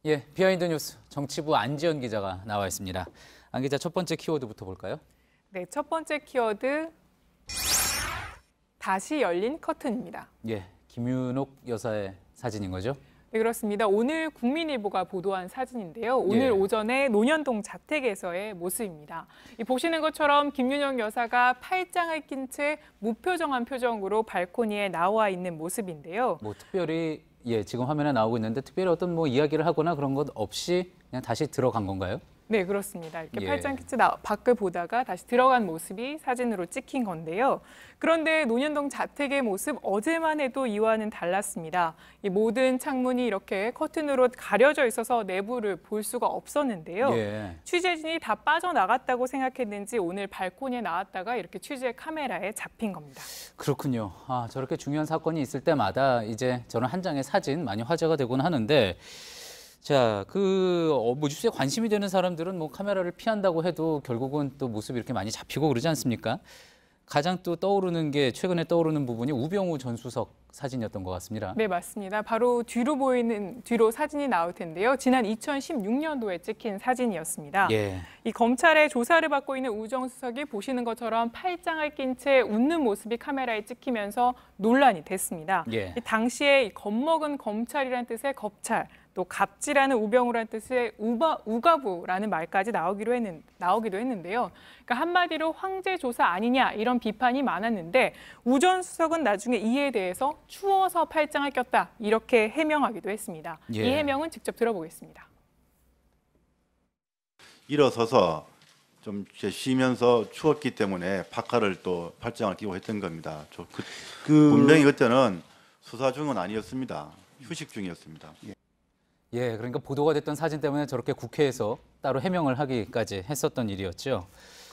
예, 비하인드 뉴스 정치부 안지연 기자가 나와 있습니다. 안 기자, 첫 번째 키워드부터 볼까요? 네, 첫 번째 키워드, 다시 열린 커튼입니다. 예, 김윤옥 여사의 사진인 거죠? 네, 그렇습니다. 오늘 국민일보가 보도한 사진인데요. 오늘 예. 오전에 논현동 자택에서의 모습입니다. 보시는 것처럼 김윤옥 여사가 팔짱을 낀 채 무표정한 표정으로 발코니에 나와 있는 모습인데요. 뭐 특별히 지금 화면에 나오고 있는데 특별히 어떤 뭐 이야기를 하거나 그런 것 없이 그냥 다시 들어간 건가요? 네, 그렇습니다. 이렇게 예. 팔짱 낀 채 밖을 보다가 다시 들어간 모습이 사진으로 찍힌 건데요. 그런데 논현동 자택의 모습 어제만 해도 이와는 달랐습니다. 이 모든 창문이 이렇게 커튼으로 가려져 있어서 내부를 볼 수가 없었는데요. 예. 취재진이 다 빠져나갔다고 생각했는지 오늘 발코니에 나왔다가 이렇게 취재 카메라에 잡힌 겁니다. 그렇군요. 아, 저렇게 중요한 사건이 있을 때마다 이제 저런 한 장의 사진 많이 화제가 되곤 하는데, 자, 뭐 뉴스에 관심이 되는 사람들은 뭐 카메라를 피한다고 해도 결국은 또 모습이 이렇게 많이 잡히고 그러지 않습니까? 가장 또 최근에 떠오르는 부분이 우병우 전 수석 사진이었던 것 같습니다. 네, 맞습니다. 바로 뒤로 사진이 나올 텐데요. 지난 2016년도에 찍힌 사진이었습니다. 예. 이 검찰의 조사를 받고 있는 우 전 수석이 보시는 것처럼 팔짱을 낀 채 웃는 모습이 카메라에 찍히면서 논란이 됐습니다. 예. 이 당시에 겁먹은 검찰이라는 뜻의 겁찰, 또 갑질하는 우병우라는 뜻의 우가부라는 말까지 나오기도 했는데요. 그러니까 한마디로 황제 조사 아니냐 이런 비판이 많았는데 우 전 수석은 나중에 이에 대해서 추워서 팔짱을 꼈다 이렇게 해명하기도 했습니다. 예. 이 해명은 직접 들어보겠습니다. 일어서서 좀 쉬면서 추웠기 때문에 파카를 또 팔짱을 끼고 했던 겁니다. 분명히 그때는 수사 중은 아니었습니다. 휴식 중이었습니다. 예, 그러니까 보도가 됐던 사진 때문에 저렇게 국회에서 따로 해명을 하기까지 했었던 일이었죠.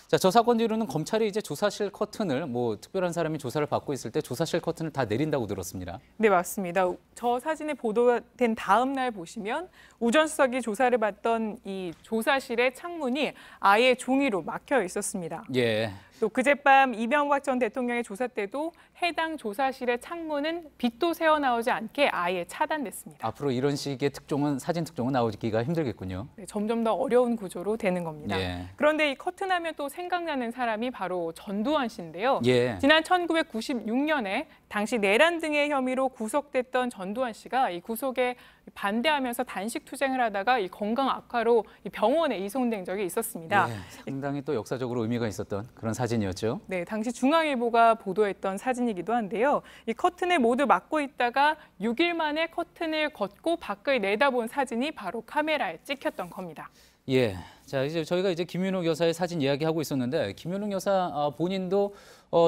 자, 저 사건 뒤로는 검찰이 이제 조사실 커튼을 뭐 특별한 사람이 조사를 받고 있을 때 조사실 커튼을 다 내린다고 들었습니다. 네, 맞습니다. 저 사진에 보도된 다음 날 보시면 우 전 수석이 조사를 받던 이 조사실의 창문이 아예 종이로 막혀 있었습니다. 예. 또 그젯밤 이명박 전 대통령의 조사 때도 해당 조사실의 창문은 빛도 새어나오지 않게 아예 차단됐습니다. 앞으로 이런 식의 사진 특종은 나오기가 힘들겠군요. 네, 점점 더 어려운 구조로 되는 겁니다. 예. 그런데 이 커튼하면 또 생각나는 사람이 바로 전두환 씨인데요. 예. 지난 1996년에 당시 내란 등의 혐의로 구속됐던 전두환 씨가 이 구속에 반대하면서 단식 투쟁을 하다가 이 건강 악화로 이 병원에 이송된 적이 있었습니다. 예, 상당히 또 역사적으로 의미가 있었던 그런 사진이었죠. 네, 당시 중앙일보가 보도했던 사진이기도 한데요. 이 커튼을 모두 막고 있다가 6일 만에 커튼을 걷고 밖을 내다본 사진이 바로 카메라에 찍혔던 겁니다. 예, 자 이제 저희가 김윤옥 여사의 사진 이야기하고 있었는데 김윤옥 여사 본인도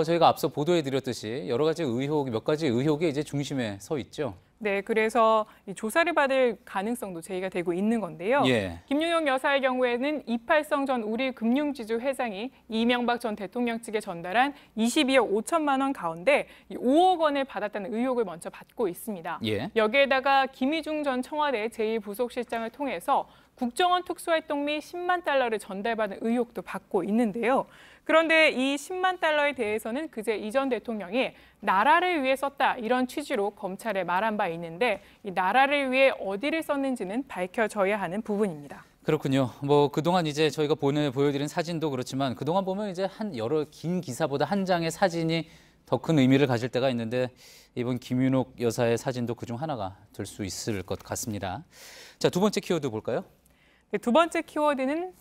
저희가 앞서 보도해드렸듯이 여러 가지 몇 가지 의혹이 이제 중심에 서 있죠. 네, 그래서 이 조사를 받을 가능성도 제기가 되고 있는 건데요. 예. 김윤옥 여사의 경우에는 이팔성 전 우리금융지주 회장이 이명박 전 대통령 측에 전달한 22억 5천만 원 가운데 5억 원을 받았다는 의혹을 먼저 받고 있습니다. 예. 여기에다가 김희중 전 청와대 제1부속실장을 통해서 국정원 특수활동 및 10만 달러를 전달받은 의혹도 받고 있는데요. 그런데 이 10만 달러에 대해서는 그제 이 전 대통령이 나라를 위해 썼다 이런 취지로 검찰에 말한 바 있는데 이 나라를 위해 어디를 썼는지는 밝혀져야 하는 부분입니다. 그렇군요. 뭐 그동안 이제 저희가 보여드린 사진도 그렇지만 그동안 보면 이제 여러 긴 기사보다 한 장의 사진이 더 큰 의미를 가질 때가 있는데 이번 김윤옥 여사의 사진도 그중 하나가 될 수 있을 것 같습니다. 자, 두 번째 키워드 볼까요? 네, 두 번째 키워드는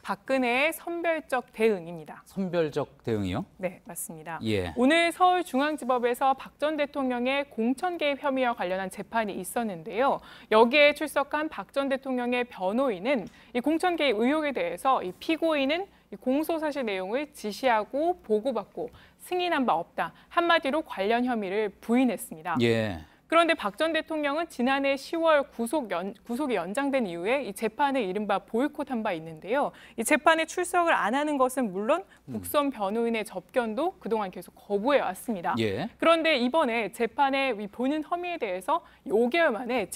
박근혜의 선별적 대응입니다. 선별적 대응이요? 네, 맞습니다. 예. 오늘 서울중앙지법에서 박 전 대통령의 공천 개입 혐의와 관련한 재판이 있었는데요. 여기에 출석한 박 전 대통령의 변호인은 이 공천 개입 의혹에 대해서 이 피고인은 이 공소사실 내용을 지시하고 보고받고 승인한 바 없다. 한마디로 관련 혐의를 부인했습니다. 예. 그런데 박 전 대통령은 지난해 10월 구속이 연장된 이후에 이 재판을 이른바 보이콧한 바 있는데요. 이 재판에 출석을 안 하는 것은 물론 국선 변호인의 접견도 그동안 계속 거부해 왔습니다. 예. 그런데 이번에 재판에 보는 혐의에 대해서 5개월 만에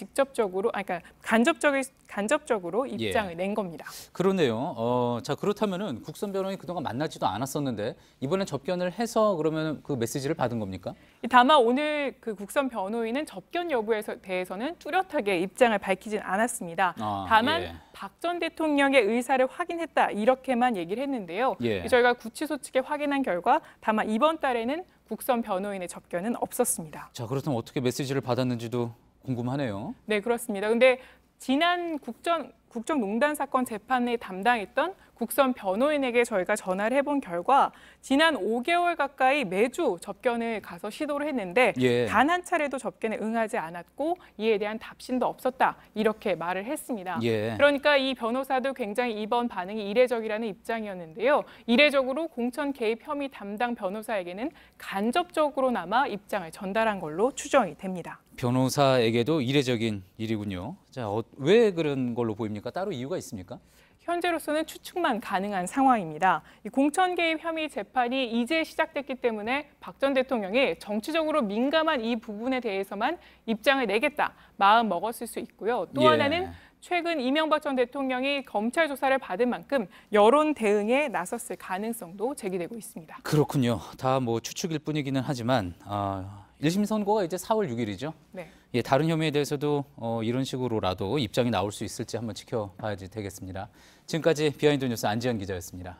간접적으로 입장을 낸 겁니다. 그러네요. 자, 그렇다면은 국선 변호인이 그동안 만나지도 않았었는데 이번에 접견을 해서 그러면 그 메시지를 받은 겁니까? 다만 오늘 그 국선 변호인은 변호사는 접견 여부에 대해서는 뚜렷하게 입장을 밝히진 않았습니다. 다만 예. 박 전 대통령의 의사를 확인했다 이렇게만 얘기를 했는데요. 예. 저희가 구치소 측에 확인한 결과 다만 이번 달에는 국선 변호인의 접견은 없었습니다. 자, 그렇다면 어떻게 메시지를 받았는지도 궁금하네요. 네, 그렇습니다. 근데 지난 국정농단 사건 재판에 담당했던 국선 변호인에게 저희가 전화를 해본 결과 지난 5개월 가까이 매주 접견을 가서 시도를 했는데 예. 단 한 차례도 접견에 응하지 않았고 이에 대한 답신도 없었다 이렇게 말을 했습니다. 예. 그러니까 이 변호사도 굉장히 이번 반응이 이례적이라는 입장이었는데요. 이례적으로 공천 개입 혐의 담당 변호사에게는 간접적으로나마 입장을 전달한 걸로 추정이 됩니다. 변호사에게도 이례적인 일이군요. 자, 왜 그런 걸로 보입니까? 따로 이유가 있습니까? 현재로서는 추측만 가능한 상황입니다. 이 공천 개입 혐의 재판이 이제 시작됐기 때문에 박 전 대통령이 정치적으로 민감한 이 부분에 대해서만 입장을 내겠다 마음 먹었을 수 있고요. 또 예. 하나는 최근 이명박 전 대통령이 검찰 조사를 받은 만큼 여론 대응에 나섰을 가능성도 제기되고 있습니다. 그렇군요. 다 뭐 추측일 뿐이기는 하지만 1심 선고가 이제 4월 6일이죠. 네. 예, 다른 혐의에 대해서도 이런 식으로라도 입장이 나올 수 있을지 한번 지켜봐야 되겠습니다. 지금까지 비하인드 뉴스 안지현 기자였습니다.